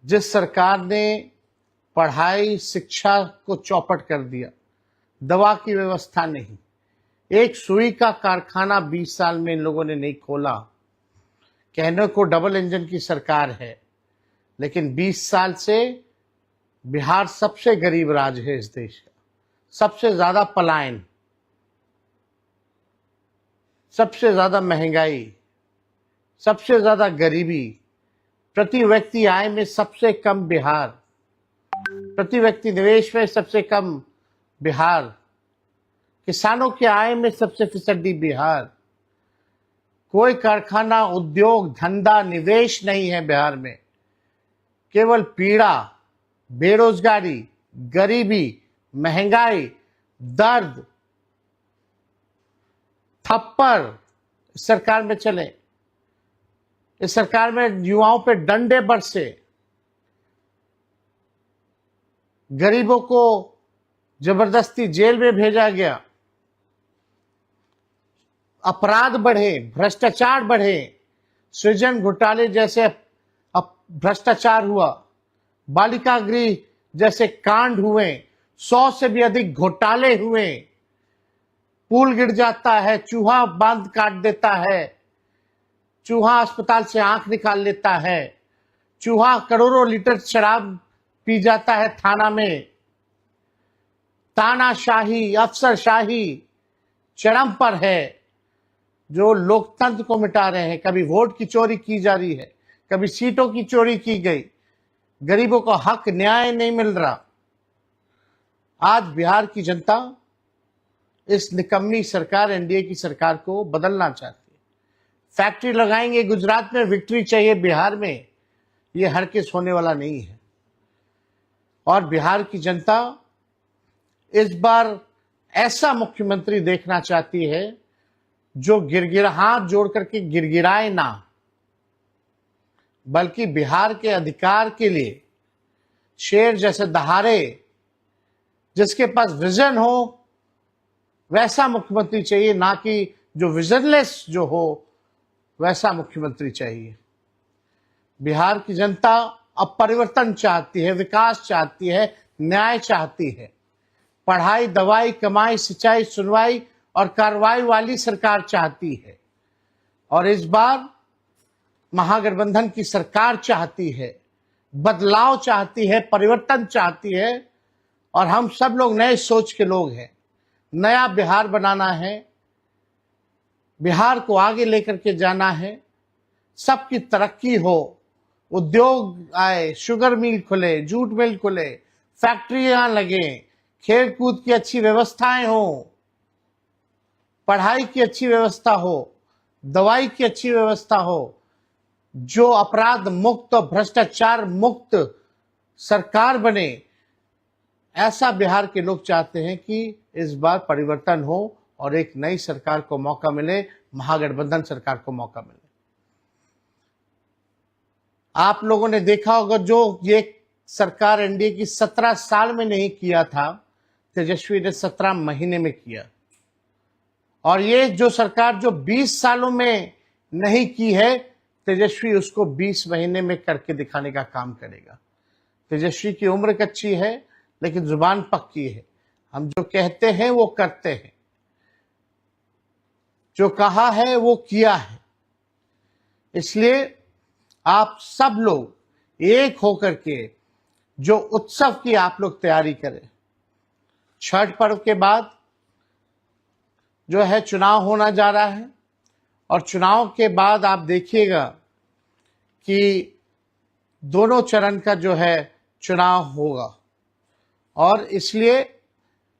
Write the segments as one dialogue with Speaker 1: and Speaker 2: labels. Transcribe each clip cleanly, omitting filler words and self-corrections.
Speaker 1: जिस सरकार ने पढ़ाई शिक्षा को चौपट कर दिया, दवा की व्यवस्था नहीं, एक सुई का कारखाना 20 साल में इन लोगों ने नहीं खोला। कहने को डबल इंजन की सरकार है, लेकिन 20 साल से बिहार सबसे गरीब राज्य है इस देश का। सबसे ज्यादा पलायन, सबसे ज्यादा महंगाई, सबसे ज्यादा गरीबी, प्रति व्यक्ति आय में सबसे कम बिहार, प्रति व्यक्ति निवेश में सबसे कम बिहार, किसानों की आय में सबसे फिसड्डी बिहार। कोई कारखाना, उद्योग, धंधा, निवेश नहीं है बिहार में। केवल पीड़ा, बेरोजगारी, गरीबी, महंगाई, दर्द, थप्पड़ सरकार में चले। इस सरकार में युवाओं पे डंडे बरसे, गरीबों को जबरदस्ती जेल में भेजा गया, अपराध बढ़े, भ्रष्टाचार बढ़े, सृजन घोटाले जैसे भ्रष्टाचार हुआ, बालिका गृह जैसे कांड हुए, 100 से भी अधिक घोटाले हुए, पुल गिर जाता है, चूहा बांध काट देता है, चूहा अस्पताल से आंख निकाल लेता है, चूहा करोड़ों लीटर शराब पी जाता है थाना में। तानाशाही, अफसरशाही चरम पर है, जो लोकतंत्र को मिटा रहे हैं। कभी वोट की चोरी की जा रही है, कभी सीटों की चोरी की गई, गरीबों को हक न्याय नहीं मिल रहा। आज बिहार की जनता इस निकम्मी सरकार, एनडीए की सरकार को बदलना चाहती है। फैक्ट्री लगाएंगे गुजरात में, विक्ट्री चाहिए बिहार में, ये हरगिज़ होने वाला नहीं है। और बिहार की जनता इस बार ऐसा मुख्यमंत्री देखना चाहती है जो हाथ जोड़ करके गिड़गिड़ाए ना, बल्कि बिहार के अधिकार के लिए शेर जैसे दहाड़े, जिसके पास विजन हो वैसा मुख्यमंत्री चाहिए, ना कि जो विजनलेस जो हो वैसा मुख्यमंत्री चाहिए। बिहार की जनता अब परिवर्तन चाहती है, विकास चाहती है, न्याय चाहती है। पढ़ाई, दवाई, कमाई, सिंचाई, सुनवाई और कार्रवाई वाली सरकार चाहती है। और इस बार महागठबंधन की सरकार चाहती है, बदलाव चाहती है, परिवर्तन चाहती है। और हम सब लोग नए सोच के लोग हैं। नया बिहार बनाना है, बिहार को आगे लेकर के जाना है, सबकी तरक्की हो, उद्योग आए, शुगर मिल खुले, जूट मिल खुले, फैक्ट्रियां लगे, खेल कूद की अच्छी व्यवस्थाएं हो, पढ़ाई की अच्छी व्यवस्था हो, दवाई की अच्छी व्यवस्था हो, जो अपराध मुक्त और भ्रष्टाचार मुक्त सरकार बने। ऐसा बिहार के लोग चाहते हैं कि इस बार परिवर्तन हो और एक नई सरकार को मौका मिले, महागठबंधन सरकार को मौका मिले। आप लोगों ने देखा होगा, जो ये सरकार एनडीए की 17 साल में नहीं किया था, तेजस्वी ने 17 महीने में किया। और ये जो सरकार जो 20 सालों में नहीं की है, तेजस्वी उसको 20 महीने में करके दिखाने का काम करेगा। तेजस्वी की उम्र कच्ची है, लेकिन जुबान पक्की है। हम जो कहते हैं वो करते हैं, जो कहा है वो किया है। इसलिए आप सब लोग एक होकर के जो उत्सव की आप लोग तैयारी करें। छठ पर्व के बाद जो है चुनाव होना जा रहा है, और चुनाव के बाद आप देखिएगा कि दोनों चरण का जो है चुनाव होगा। और इसलिए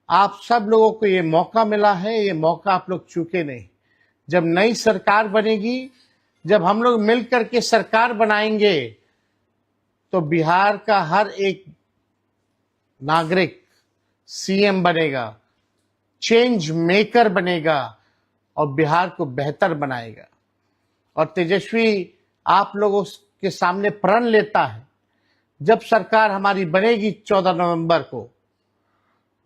Speaker 1: आप सब लोगों को ये मौका मिला है, ये मौका आप लोग चूके नहीं। जब नई सरकार बनेगी, जब हम लोग मिल करके सरकार बनाएंगे, तो बिहार का हर एक नागरिक सीएम बनेगा, चेंज मेकर बनेगा और बिहार को बेहतर बनाएगा। और तेजस्वी आप लोगों के सामने प्रण लेता है, जब सरकार हमारी बनेगी 14 नवंबर को,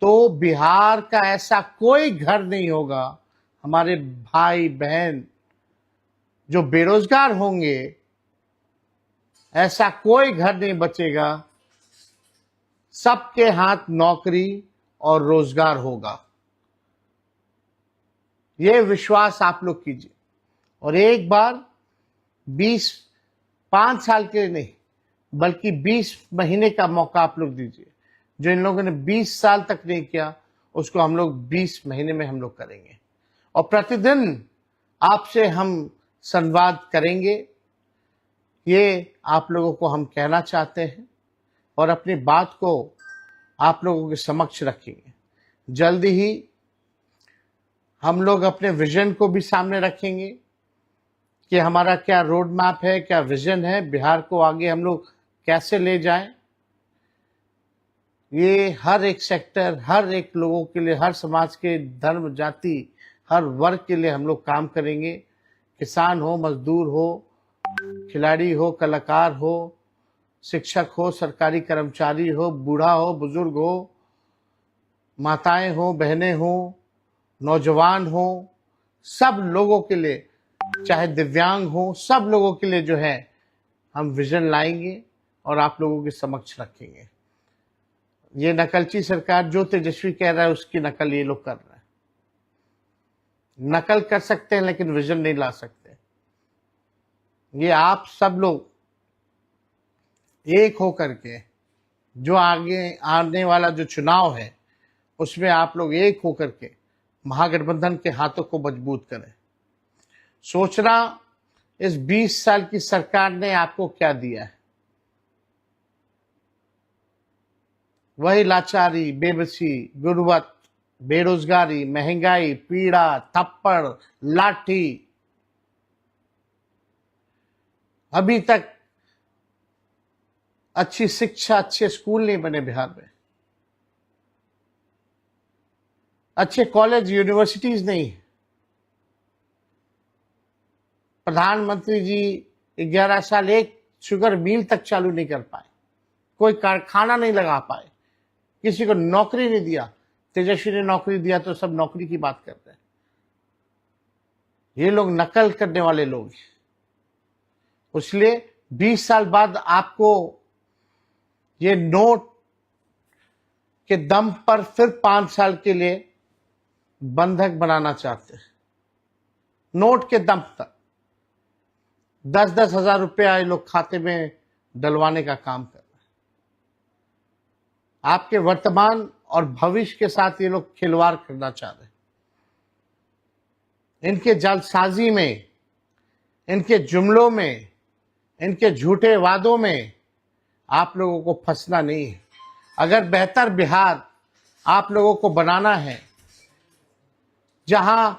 Speaker 1: तो बिहार का ऐसा कोई घर नहीं होगा, हमारे भाई बहन जो बेरोजगार होंगे ऐसा कोई घर नहीं बचेगा, सबके हाथ नौकरी और रोजगार होगा। ये विश्वास आप लोग कीजिए और एक बार 5 साल के लिए नहीं बल्कि 20 महीने का मौका आप लोग दीजिए। जो इन लोगों ने 20 साल तक नहीं किया उसको हम लोग 20 महीने में हम लोग करेंगे और प्रतिदिन आपसे हम संवाद करेंगे। ये आप लोगों को हम कहना चाहते हैं और अपनी बात को आप लोगों के समक्ष रखेंगे। जल्दी ही हम लोग अपने विजन को भी सामने रखेंगे कि हमारा क्या रोड मैप है, क्या विजन है, बिहार को आगे हम लोग कैसे ले जाएं। ये हर एक सेक्टर, हर एक लोगों के लिए, हर समाज के धर्म जाति, हर वर्ग के लिए हम लोग काम करेंगे। किसान हो, मजदूर हो, खिलाड़ी हो, कलाकार हो, शिक्षक हो, सरकारी कर्मचारी हो, बूढ़ा हो, बुजुर्ग हो, माताएं हो, बहनें हो, नौजवान हो, सब लोगों के लिए, चाहे दिव्यांग हो, सब लोगों के लिए जो है हम विजन लाएंगे और आप लोगों के समक्ष रखेंगे। ये नकलची सरकार जो तेजस्वी कह रहा है उसकी नकल ये लोग कर रहे हैं। नकल कर सकते हैं लेकिन विजन नहीं ला सकते। ये आप सब लोग एक होकर के जो आगे आने वाला जो चुनाव है उसमें आप लोग एक होकर के महागठबंधन के हाथों को मजबूत करें। सोचना इस 20 साल की सरकार ने आपको क्या दिया है? वही लाचारी, बेबसी, गुर्बत, बेरोजगारी, महंगाई, पीड़ा, थप्पड़, लाठी। अभी तक अच्छी शिक्षा, अच्छे स्कूल नहीं बने बिहार में, अच्छे कॉलेज यूनिवर्सिटीज नहीं। प्रधानमंत्री जी 11 साल एक शुगर मिल तक चालू नहीं कर पाए, कोई कारखाना नहीं लगा पाए, किसी को नौकरी नहीं दिया। तेजस्वी ने नौकरी दिया तो सब नौकरी की बात करते हैं। ये लोग नकल करने वाले लोग हैं। इसलिए 20 साल बाद आपको ये नोट के दम पर फिर 5 साल के लिए बंधक बनाना चाहते हैं। नोट के दम तक 10-10 हजार रुपया ये लोग खाते में डलवाने का काम कर रहे हैं। आपके वर्तमान और भविष्य के साथ ये लोग खिलवाड़ करना चाह रहे हैं। इनके जालसाजी में, इनके जुमलों में, इनके झूठे वादों में आप लोगों को फंसना नहीं है। अगर बेहतर बिहार आप लोगों को बनाना है, जहां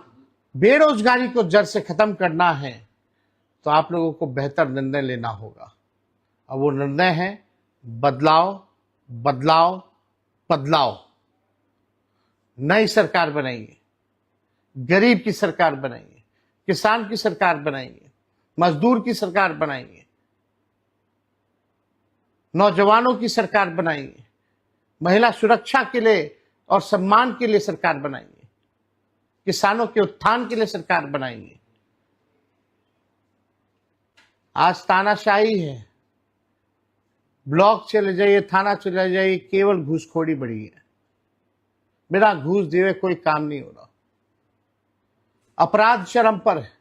Speaker 1: बेरोजगारी को जड़ से खत्म करना है, तो आप लोगों को बेहतर निर्णय लेना होगा। और वो निर्णय है बदलाव, बदलाव, बदलाव। नई सरकार बनाएंगे, गरीब की सरकार बनाएंगे, किसान की सरकार बनाएंगे, मजदूर की सरकार बनाएंगे, नौजवानों की सरकार बनाएंगे, महिला सुरक्षा के लिए और सम्मान के लिए सरकार बनाएंगे, किसानों के उत्थान के लिए सरकार बनाएंगे। आज तानाशाही है, ब्लॉक चले जाइए, थाना चले जाइए, केवल घूसखोरी बढ़ी है। बिना घूस दिए कोई काम नहीं हो रहा। अपराध चरम पर है।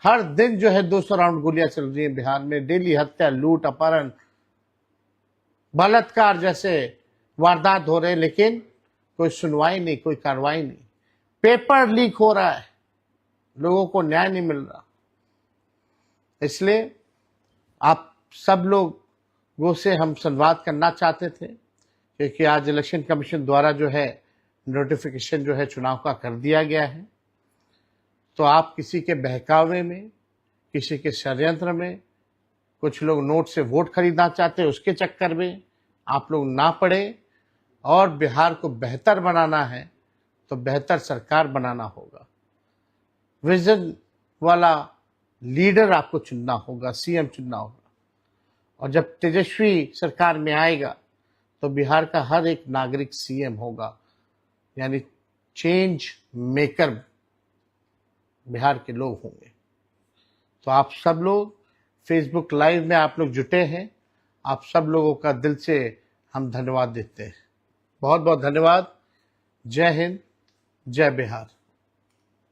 Speaker 1: हर दिन जो है 200 राउंड गोलियां चल रही है बिहार में। डेली हत्या, लूट, अपहरण, बलात्कार जैसे वारदात हो रहे हैं, लेकिन कोई सुनवाई नहीं, कोई कार्रवाई नहीं। पेपर लीक हो रहा है, लोगों को न्याय नहीं मिल रहा। इसलिए आप सब लोगों से हम संवाद करना चाहते थे, क्योंकि आज इलेक्शन कमीशन द्वारा जो है नोटिफिकेशन जो है चुनाव का कर दिया गया है। तो आप किसी के बहकावे में, किसी के षड्यंत्र में, कुछ लोग नोट से वोट खरीदना चाहते हैं, उसके चक्कर में आप लोग ना पड़े। और बिहार को बेहतर बनाना है तो बेहतर सरकार बनाना होगा। विजन वाला लीडर आपको चुनना होगा, सीएम चुनना होगा। और जब तेजस्वी सरकार में आएगा तो बिहार का हर एक नागरिक सीएम होगा, यानी चेंज मेकर बिहार के लोग होंगे। तो आप सब लोग फेसबुक लाइव में आप लोग जुटे हैं, आप सब लोगों का दिल से हम धन्यवाद देते हैं। बहुत बहुत धन्यवाद। जय हिंद, जय बिहार।